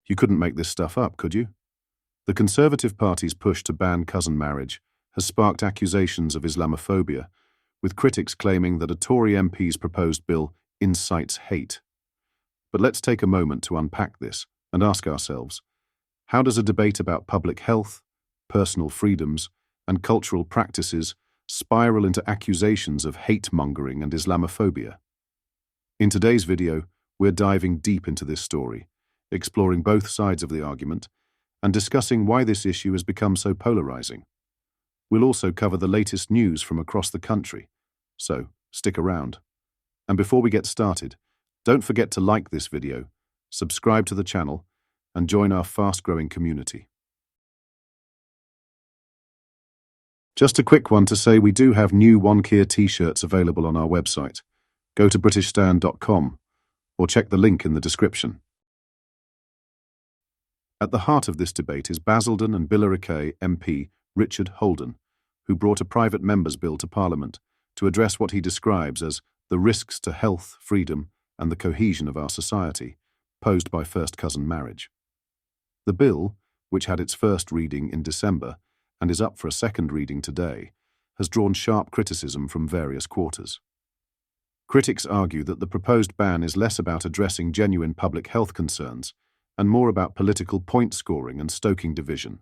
You couldn't make this stuff up, could you? The Conservative Party's push to ban cousin marriage has sparked accusations of Islamophobia, with critics claiming that a Tory MP's proposed bill incites hate. But let's take a moment to unpack this and ask ourselves, how does a debate about public health, personal freedoms, and cultural practices spiral into accusations of hate-mongering and Islamophobia? In today's video, we're diving deep into this story, exploring both sides of the argument, and discussing why this issue has become so polarizing. We'll also cover the latest news from across the country, so stick around. And before we get started, don't forget to like this video, subscribe to the channel, and join our fast-growing community. Just a quick one to say we do have new One Keir t-shirts available on our website. Go to britishstand.com or check the link in the description. At the heart of this debate is Basildon and Billericay MP Richard Holden, who brought a private member's bill to Parliament to address what he describes as the risks to health, freedom, and the cohesion of our society posed by first-cousin marriage. The bill, which had its first reading in December and is up for a second reading today, has drawn sharp criticism from various quarters. Critics argue that the proposed ban is less about addressing genuine public health concerns and more about political point-scoring and stoking division.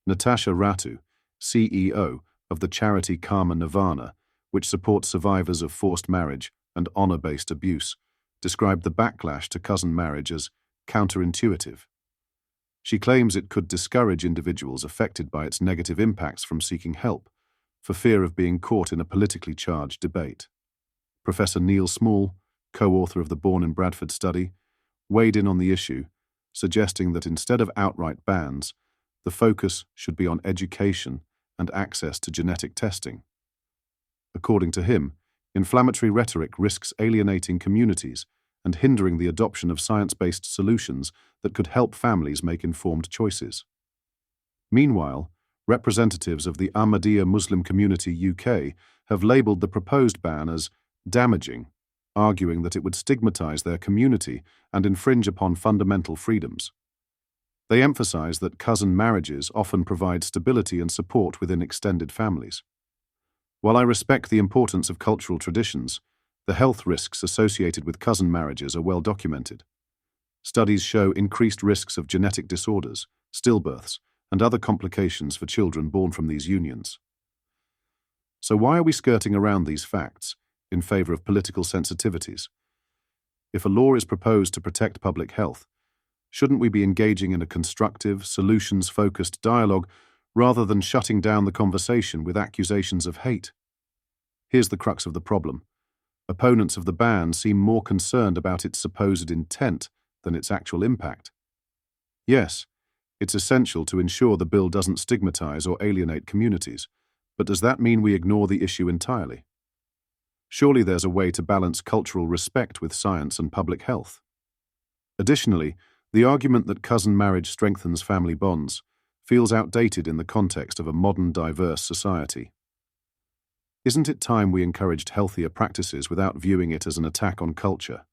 Natasha Ratu, CEO of the charity Karma Nirvana, which supports survivors of forced marriage and honor-based abuse, described the backlash to cousin marriage as counterintuitive. She claims it could discourage individuals affected by its negative impacts from seeking help, for fear of being caught in a politically charged debate. Professor Neil Small, co-author of the Born in Bradford study, weighed in on the issue, suggesting that instead of outright bans, the focus should be on education and access to genetic testing. According to him, inflammatory rhetoric risks alienating communities and hindering the adoption of science-based solutions that could help families make informed choices. Meanwhile, representatives of the Ahmadiyya Muslim community UK have labelled the proposed ban as damaging, arguing that it would stigmatise their community and infringe upon fundamental freedoms. They emphasise that cousin marriages often provide stability and support within extended families. While I respect the importance of cultural traditions, the health risks associated with cousin marriages are well documented. Studies show increased risks of genetic disorders, stillbirths, and other complications for children born from these unions. So why are we skirting around these facts in favour of political sensitivities? If a law is proposed to protect public health, shouldn't we be engaging in a constructive, solutions-focused dialogue rather than shutting down the conversation with accusations of hate? Here's the crux of the problem. Opponents of the ban seem more concerned about its supposed intent than its actual impact. Yes, it's essential to ensure the bill doesn't stigmatise or alienate communities, but does that mean we ignore the issue entirely? Surely there's a way to balance cultural respect with science and public health. Additionally, the argument that cousin marriage strengthens family bonds feels outdated in the context of a modern, diverse society. Isn't it time we encouraged healthier practices without viewing it as an attack on culture?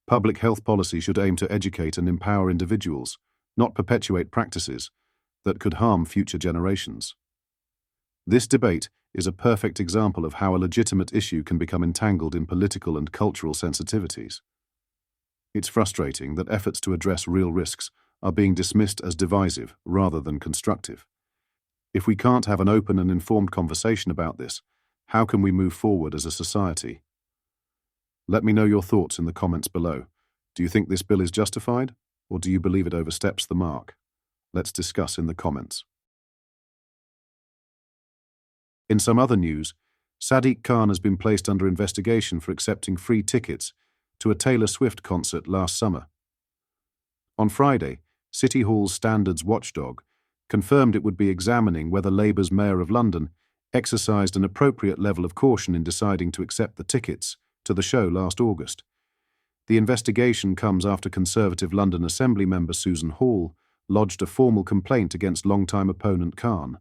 Public health policy should aim to educate and empower individuals, not perpetuate practices that could harm future generations. This debate is a perfect example of how a legitimate issue can become entangled in political and cultural sensitivities. It's frustrating that efforts to address real risks are being dismissed as divisive rather than constructive. If we can't have an open and informed conversation about this, how can we move forward as a society? Let me know your thoughts in the comments below. Do you think this bill is justified, or do you believe it oversteps the mark? Let's discuss in the comments. In some other news, Sadiq Khan has been placed under investigation for accepting free tickets to a Taylor Swift concert last summer. On Friday, City Hall's standards watchdog confirmed it would be examining whether Labour's Mayor of London exercised an appropriate level of caution in deciding to accept the tickets to the show last August. The investigation comes after Conservative London Assembly member Susan Hall lodged a formal complaint against longtime opponent Khan,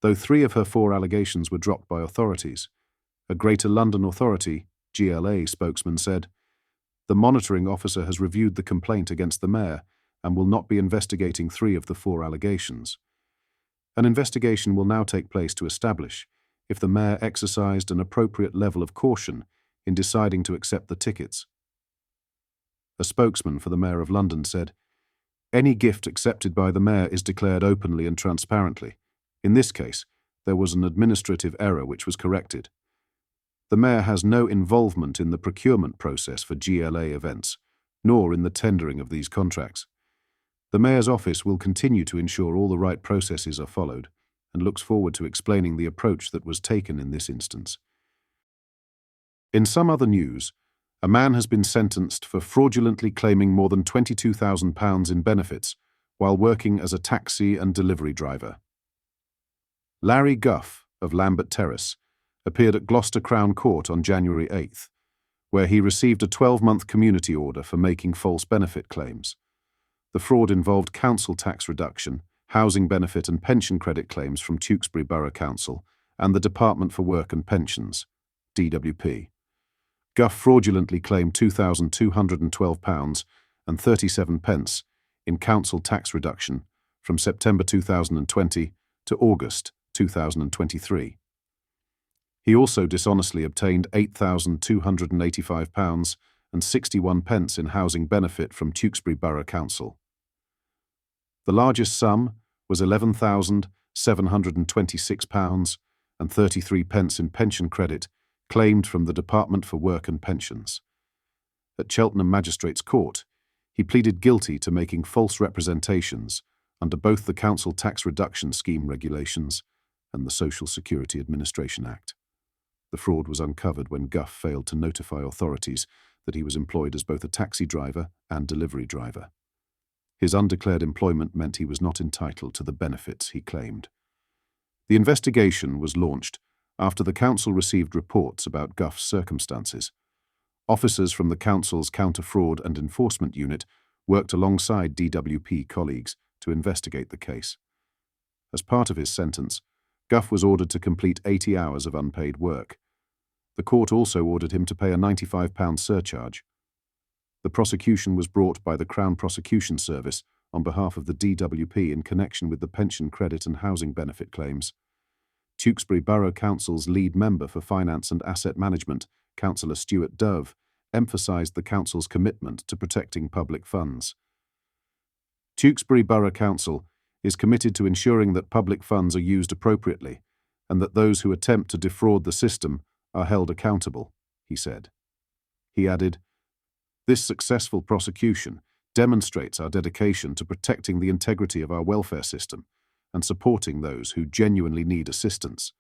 though 3 of her 4 allegations were dropped by authorities. A Greater London Authority, GLA, spokesman said, "The monitoring officer has reviewed the complaint against the mayor and will not be investigating 3 of the 4 allegations. An investigation will now take place to establish if the mayor exercised an appropriate level of caution in deciding to accept the tickets. A spokesman for the Mayor of London said, "Any gift accepted by the mayor is declared openly and transparently. In this case, there was an administrative error which was corrected. The mayor has no involvement in the procurement process for GLA events, nor in the tendering of these contracts. The mayor's office will continue to ensure all the right processes are followed and looks forward to explaining the approach that was taken in this instance." In some other news, a man has been sentenced for fraudulently claiming more than £22,000 in benefits while working as a taxi and delivery driver. Larry Guff of Lambert Terrace appeared at Gloucester Crown Court on January 8th, where he received a 12-month community order for making false benefit claims. The fraud involved council tax reduction, housing benefit and pension credit claims from Tewkesbury Borough Council and the Department for Work and Pensions, DWP. Guff fraudulently claimed £2,212 and 37 pence in council tax reduction from September 2020 to August 2023. He also dishonestly obtained £8,285 and 61 pence in housing benefit from Tewkesbury Borough Council. The largest sum was £11,726 and 33 pence in pension credit claimed from the Department for Work and Pensions. At Cheltenham Magistrates Court, he pleaded guilty to making false representations under both the Council Tax Reduction Scheme regulations and the Social Security Administration Act. The fraud was uncovered when Guff failed to notify authorities that he was employed as both a taxi driver and delivery driver. His undeclared employment meant he was not entitled to the benefits he claimed. The investigation was launched after the council received reports about Guff's circumstances. Officers from the council's counter-fraud and enforcement unit worked alongside DWP colleagues to investigate the case. As part of his sentence, Guff was ordered to complete 80 hours of unpaid work. The court also ordered him to pay a £95 surcharge. The prosecution was brought by the Crown Prosecution Service on behalf of the DWP in connection with the pension credit and housing benefit claims. Tewkesbury Borough Council's lead member for Finance and Asset Management, Councillor Stuart Dove, emphasised the council's commitment to protecting public funds. Tewkesbury Borough Council is committed to ensuring that public funds are used appropriately and that those who attempt to defraud the system are held accountable, he said. He added, "This successful prosecution demonstrates our dedication to protecting the integrity of our welfare system and supporting those who genuinely need assistance.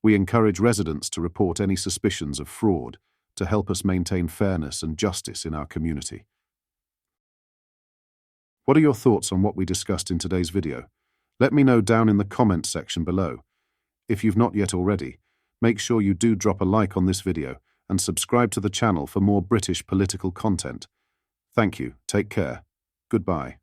We encourage residents to report any suspicions of fraud to help us maintain fairness and justice in our community." What are your thoughts on what we discussed in today's video? Let me know down in the comments section below. If you've not yet already, make sure you do drop a like on this video and subscribe to the channel for more British political content. Thank you, take care, goodbye.